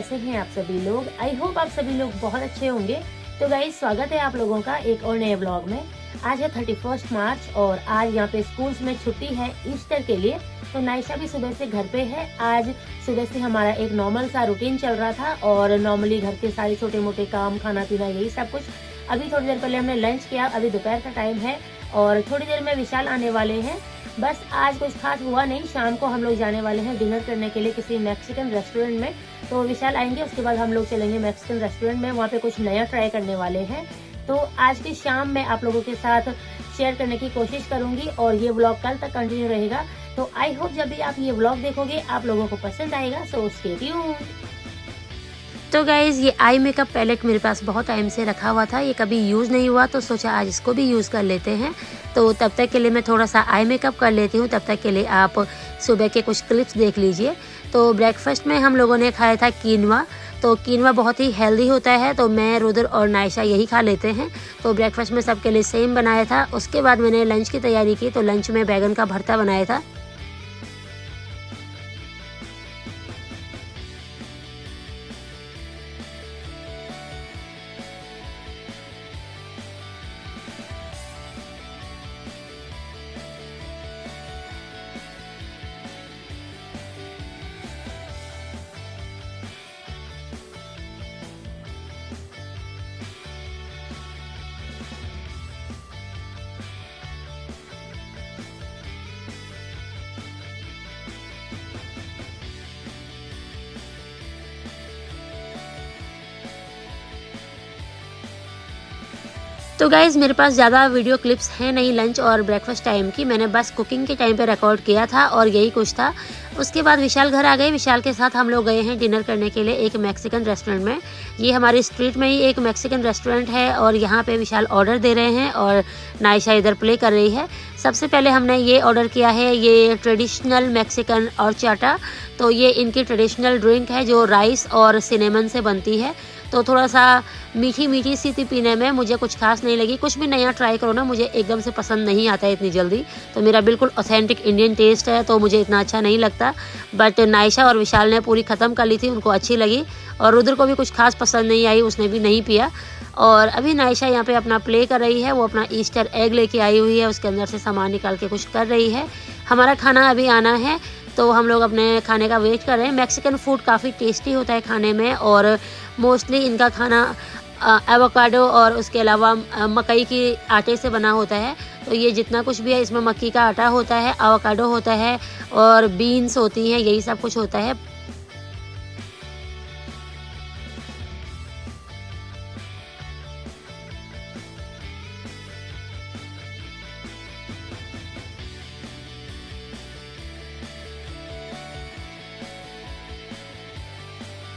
कैसे हैं आप सभी लोग। आई होप आप सभी लोग बहुत अच्छे होंगे। तो गाइस, स्वागत है आप लोगों का एक और नए ब्लॉग में। आज है 31 मार्च और आज यहाँ पे स्कूल्स में छुट्टी है ईस्टर के लिए। तो नायशा भी सुबह से घर पे है। आज सुबह से हमारा एक नॉर्मल सा रूटीन चल रहा था और नॉर्मली घर के सारे छोटे मोटे काम, खाना पीना, यही सब कुछ। अभी थोड़ी देर पहले हमने लंच किया। अभी दोपहर का टाइम है और थोड़ी देर में विशाल आने वाले हैं। बस आज कुछ खास हुआ नहीं। शाम को हम लोग जाने वाले हैं डिनर करने के लिए किसी मैक्सिकन रेस्टोरेंट में। तो विशाल आएंगे, उसके बाद हम लोग चलेंगे मैक्सिकन रेस्टोरेंट में। वहाँ पे कुछ नया ट्राई करने वाले हैं। तो आज की शाम मैं आप लोगों के साथ शेयर करने की कोशिश करूंगी और ये व्लॉग कल तक कंटिन्यू रहेगा। तो आई होप जब भी आप ये व्लॉग देखोगे आप लोगों को पसंद आएगा। So stay tuned. तो गाइज़, ये आई मेकअप पैलेट मेरे पास बहुत टाइम से रखा हुआ था। ये कभी यूज़ नहीं हुआ तो सोचा आज इसको भी यूज़ कर लेते हैं। तो तब तक के लिए मैं थोड़ा सा आई मेकअप कर लेती हूँ। तब तक के लिए आप सुबह के कुछ क्लिप्स देख लीजिए। तो ब्रेकफास्ट में हम लोगों ने खाया था कीनवा। तो कीनवा बहुत ही हेल्दी होता है, तो मैं, रुद्र और नायशा यही खा लेते हैं। तो ब्रेकफास्ट में सबके लिए सेम बनाया था। उसके बाद मैंने लंच की तैयारी की। तो लंच में बैगन का भरता बनाया था। तो गाइज़, मेरे पास ज़्यादा वीडियो क्लिप्स हैं नहीं लंच और ब्रेकफास्ट टाइम की। मैंने बस कुकिंग के टाइम पे रिकॉर्ड किया था और यही कुछ था। उसके बाद विशाल घर आ गए। विशाल के साथ हम लोग गए हैं डिनर करने के लिए एक मैक्सिकन रेस्टोरेंट में। ये हमारी स्ट्रीट में ही एक मैक्सिकन रेस्टोरेंट है और यहाँ पे विशाल ऑर्डर दे रहे हैं और नायशा इधर प्ले कर रही है। सबसे पहले हमने ये ऑर्डर किया है, ये ट्रेडिशनल मैक्सिकन ऑर्चाटा। तो ये इनकी ट्रेडिशनल ड्रिंक है जो राइस और सिनेमन से बनती है। तो थोड़ा सा मीठी मीठी सी थी पीने में, मुझे कुछ खास नहीं लगी। कुछ भी नया ट्राई करो ना, मुझे एकदम से पसंद नहीं आता है इतनी जल्दी। तो मेरा बिल्कुल ऑथेंटिक इंडियन टेस्ट है, तो मुझे इतना अच्छा नहीं लगता। बट नायशा और विशाल ने पूरी ख़त्म कर ली थी, उनको अच्छी लगी। और रुद्र को भी कुछ खास पसंद नहीं आई, उसने भी नहीं पिया। और अभी नायशा यहाँ पे अपना प्ले कर रही है। वो अपना ईस्टर एग लेके आई हुई है, उसके अंदर से सामान निकाल के कुछ कर रही है। हमारा खाना अभी आना है, तो हम लोग अपने खाने का वेट कर रहे हैं। मैक्सिकन फूड काफ़ी टेस्टी होता है खाने में और मोस्टली इनका खाना एवोकाडो और उसके अलावा मकई की आटे से बना होता है। तो ये जितना कुछ भी है इसमें मक्की का आटा होता है, एवोकाडो होता है और बीन्स होती हैं, यही सब कुछ होता है।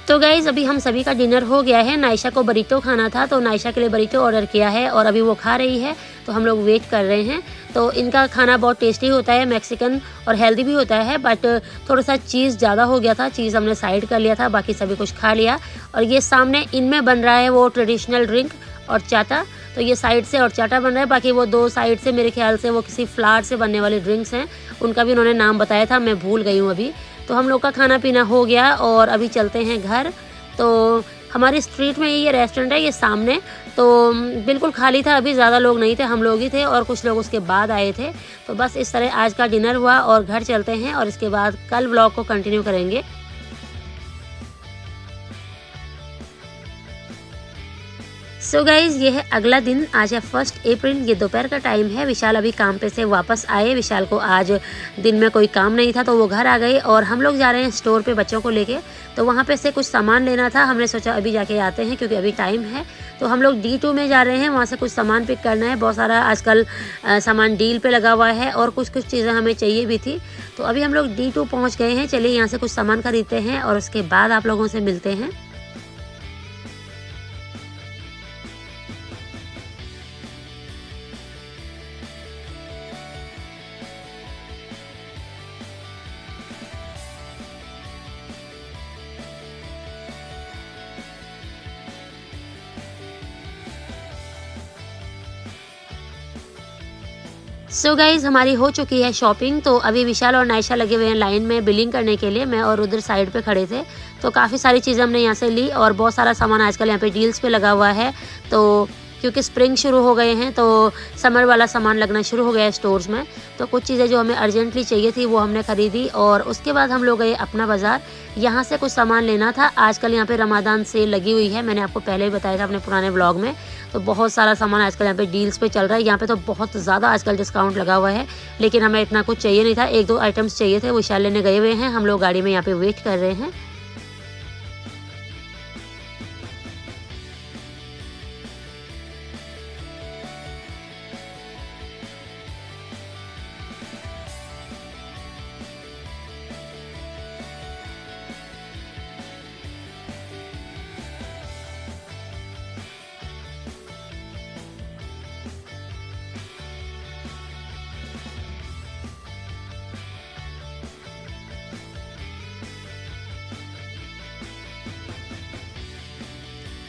तो गाइज़, अभी हम सभी का डिनर हो गया है। नायशा को बरीटो खाना था तो नायशा के लिए बरीटो ऑर्डर किया है और अभी वो खा रही है। तो हम लोग वेट कर रहे हैं। तो इनका खाना बहुत टेस्टी होता है, मैक्सिकन, और हेल्दी भी होता है। बट थोड़ा सा चीज़ ज़्यादा हो गया था, चीज़ हमने साइड कर लिया था, बाकी सभी कुछ खा लिया। और ये सामने इनमें बन रहा है वो ट्रेडिशनल ड्रिंक और चाटा। तो ये साइड से और चाटा बन रहा है, बाकी वो दो साइड से मेरे ख्याल से वो किसी फ्लावर से बनने वाले ड्रिंक्स हैं। उनका भी उन्होंने नाम बताया था, मैं भूल गई हूँ अभी। तो हम लोग का खाना पीना हो गया और अभी चलते हैं घर। तो हमारी स्ट्रीट में ये रेस्टोरेंट है, ये सामने। तो बिल्कुल खाली था, अभी ज़्यादा लोग नहीं थे, हम लोग ही थे और कुछ लोग उसके बाद आए थे। तो बस इस तरह आज का डिनर हुआ और घर चलते हैं और इसके बाद कल व्लॉग को कंटिन्यू करेंगे। सो गाइज़, ये है अगला दिन। आज है 1 अप्रैल। ये दोपहर का टाइम है। विशाल अभी काम पे से वापस आए। विशाल को आज दिन में कोई काम नहीं था तो वो घर आ गए और हम लोग जा रहे हैं स्टोर पे बच्चों को लेके। तो वहाँ पे से कुछ सामान लेना था, हमने सोचा अभी जाके आते हैं क्योंकि अभी टाइम है। तो हम लोग D2 में जा रहे हैं, वहाँ से कुछ सामान पिक करना है। बहुत सारा आजकल सामान डील पे लगा हुआ है और कुछ कुछ चीज़ें हमें चाहिए भी थी। तो अभी हम लोग D2 पहुँच गए हैं। चलिए यहाँ से कुछ सामान खरीदते हैं और उसके बाद आप लोगों से मिलते हैं। सो गाइज़ हमारी हो चुकी है शॉपिंग। तो अभी विशाल और नायशा लगे हुए हैं लाइन में बिलिंग करने के लिए। मैं और उधर साइड पे खड़े थे। तो काफ़ी सारी चीज़ें हमने यहाँ से ली और बहुत सारा सामान आजकल यहाँ पे डील्स पे लगा हुआ है। तो क्योंकि स्प्रिंग शुरू हो गए हैं तो समर वाला सामान लगना शुरू हो गया है स्टोर्स में। तो कुछ चीज़ें जो हमें अर्जेंटली चाहिए थी वो हमने ख़रीदी और उसके बाद हम लोग गए अपना बाज़ार। यहाँ से कुछ सामान लेना था। आजकल यहाँ पे रमादान सेल लगी हुई है, मैंने आपको पहले ही बताया था अपने पुराने ब्लॉग में। तो बहुत सारा सामान आजकल यहाँ पे डील्स पे चल रहा है। यहाँ पे तो बहुत ज़्यादा आजकल डिस्काउंट लगा हुआ है, लेकिन हमें इतना कुछ चाहिए नहीं था। 1-2 आइटम्स चाहिए थे, विशाल लेने गए हुए हैं। हम लोग गाड़ी में यहाँ पे वेट कर रहे हैं।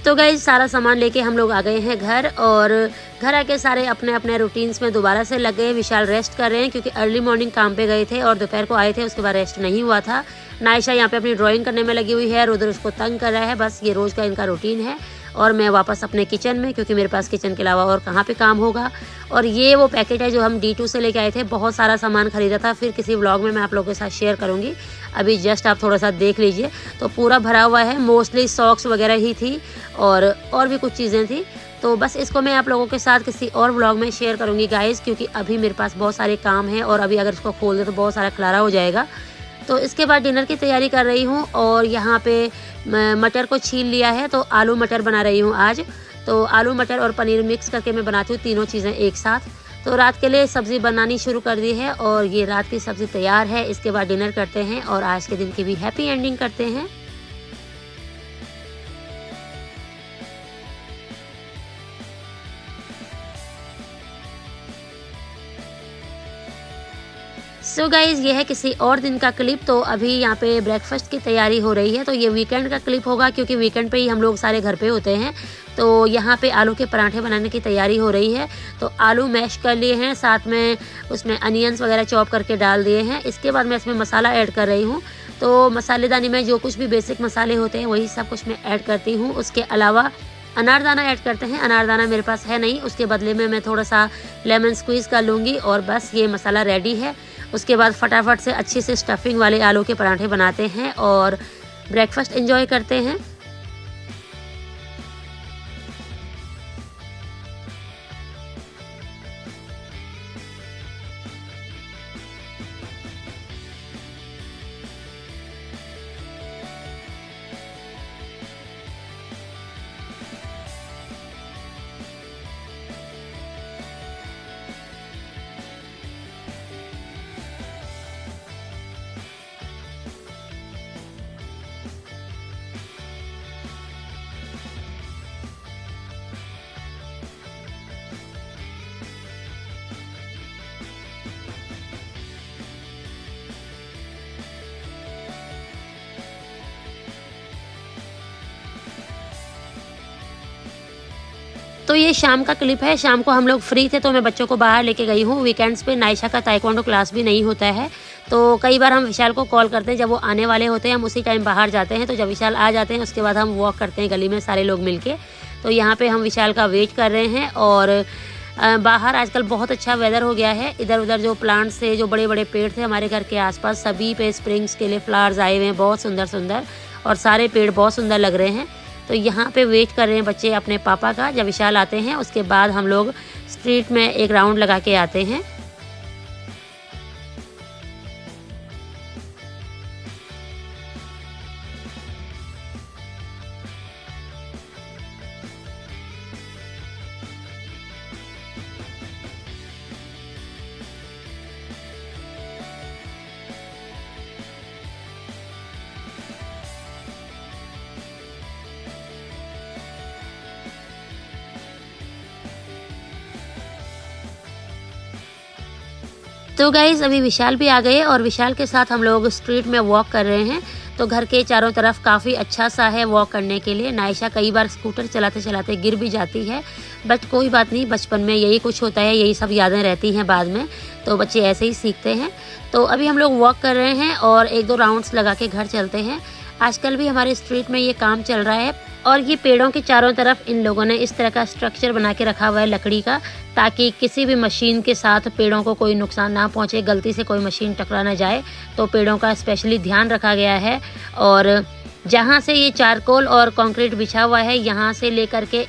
तो गाइज सारा सामान लेके हम लोग आ गए हैं घर और घर आके सारे अपने अपने रूटीन्स में दोबारा से लग गए। विशाल रेस्ट कर रहे हैं क्योंकि अर्ली मॉर्निंग काम पे गए थे और दोपहर को आए थे, उसके बाद रेस्ट नहीं हुआ था। नायशा यहाँ पे अपनी ड्राइंग करने में लगी हुई है और उधर उसको तंग कर रहा है। बस ये रोज़ का इनका रूटीन है। और मैं वापस अपने किचन में, क्योंकि मेरे पास किचन के अलावा और कहाँ पे काम होगा। और ये वो पैकेट है जो हम D2 से लेके आए थे। बहुत सारा सामान खरीदा था, फिर किसी व्लॉग में मैं आप लोगों के साथ शेयर करूँगी। अभी जस्ट आप थोड़ा सा देख लीजिए। तो पूरा भरा हुआ है, मोस्टली सॉक्स वगैरह ही थी और भी कुछ चीज़ें थी। तो बस इसको मैं आप लोगों के साथ किसी और व्लॉग में शेयर करूँगी गाइज़, क्योंकि अभी मेरे पास बहुत सारे काम हैं और अभी अगर इसको खोल दे तो बहुत सारा खलारा हो जाएगा। तो इसके बाद डिनर की तैयारी कर रही हूँ और यहाँ पे मटर को छील लिया है। तो आलू मटर बना रही हूँ आज। तो आलू मटर और पनीर मिक्स करके मैं बनाती हूँ तीनों चीज़ें एक साथ। तो रात के लिए सब्ज़ी बनानी शुरू कर दी है और ये रात की सब्ज़ी तैयार है। इसके बाद डिनर करते हैं और आज के दिन की भी हैप्पी एंडिंग करते हैं। सो गाइज़ ये है किसी और दिन का क्लिप। तो अभी यहाँ पे ब्रेकफास्ट की तैयारी हो रही है। तो ये वीकेंड का क्लिप होगा क्योंकि वीकेंड पे ही हम लोग सारे घर पे होते हैं। तो यहाँ पे आलू के पराठे बनाने की तैयारी हो रही है। तो आलू मैश कर लिए हैं, साथ में उसमें अनियंस वगैरह चॉप करके डाल दिए हैं। इसके बाद मैं इसमें मसाला ऐड कर रही हूँ। तो मसालेदानी में जो कुछ भी बेसिक मसाले होते हैं वही सब कुछ मैं ऐड करती हूँ। उसके अलावा अनारदाना ऐड करते हैं। अनारदाना मेरे पास है नहीं, उसके बदले में मैं थोड़ा सा लेमन स्क्वीज़ कर लूँगी और बस ये मसाला रेडी है। उसके बाद फटाफट से अच्छे से स्टफिंग वाले आलू के पराठे बनाते हैं और ब्रेकफास्ट एंजॉय करते हैं। तो ये शाम का क्लिप है। शाम को हम लोग फ्री थे तो मैं बच्चों को बाहर लेके गई हूँ। वीकेंड्स पे नायशा का ताइक्वांडो क्लास भी नहीं होता है। तो कई बार हम विशाल को कॉल करते हैं, जब वो आने वाले होते हैं हम उसी टाइम बाहर जाते हैं। तो जब विशाल आ जाते हैं उसके बाद हम वॉक करते हैं गली में सारे लोग मिलके। तो यहाँ पे हम विशाल का वेट कर रहे हैं और बाहर आजकल बहुत अच्छा वेदर हो गया है। इधर उधर जो प्लांट्स थे, जो बड़े बड़े पेड़ थे हमारे घर के आसपास, सभी पे स्प्रिंग्स के लिए फ्लावर्स आए हुए हैं, बहुत सुंदर सुंदर, और सारे पेड़ बहुत सुंदर लग रहे हैं। तो यहाँ पे वेट कर रहे हैं बच्चे अपने पापा का। जब विशाल आते हैं उसके बाद हम लोग स्ट्रीट में एक राउंड लगा के आते हैं। तो गाइज़ अभी विशाल भी आ गए और विशाल के साथ हम लोग स्ट्रीट में वॉक कर रहे हैं। तो घर के चारों तरफ काफ़ी अच्छा सा है वॉक करने के लिए। नायशा कई बार स्कूटर चलाते चलाते गिर भी जाती है, बट कोई बात नहीं, बचपन में यही कुछ होता है, यही सब यादें रहती हैं बाद में, तो बच्चे ऐसे ही सीखते हैं। तो अभी हम लोग वॉक कर रहे हैं और 1-2 राउंड्स लगा के घर चलते हैं। आजकल भी हमारे स्ट्रीट में ये काम चल रहा है और ये पेड़ों के चारों तरफ इन लोगों ने इस तरह का स्ट्रक्चर बना के रखा हुआ है लकड़ी का, ताकि किसी भी मशीन के साथ पेड़ों को कोई नुकसान ना पहुंचे, गलती से कोई मशीन टकरा ना जाए, तो पेड़ों का स्पेशली ध्यान रखा गया है। और जहाँ से ये चारकोल और कंक्रीट बिछा हुआ है, यहाँ से लेकर के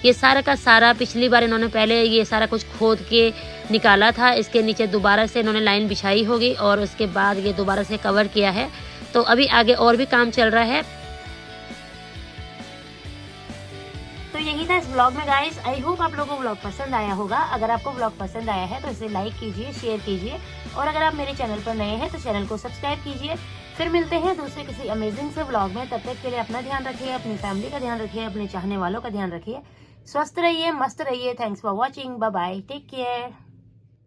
ये सारा का सारा, पिछली बार इन्होंने पहले ये सारा कुछ खोद के निकाला था, इसके नीचे दोबारा से इन्होंने लाइन बिछाई होगी और उसके बाद ये दोबारा से कवर किया है। तो अभी आगे और भी काम चल रहा है। तो यही था इस ब्लॉग में गाइस। आई होप आप लोगों को ब्लॉग पसंद आया होगा। अगर आपको ब्लॉग पसंद आया है तो इसे लाइक कीजिए, शेयर कीजिए, और अगर आप मेरे चैनल पर नए हैं तो चैनल को सब्सक्राइब कीजिए। फिर मिलते हैं दूसरे किसी अमेजिंग से ब्लॉग में। तब तक के लिए अपना ध्यान रखिए, अपनी फैमिली का ध्यान रखिए, अपने चाहने वालों का ध्यान रखिए। स्वस्थ रहिए, मस्त रहिए। Thanks for watching. Bye bye, take care.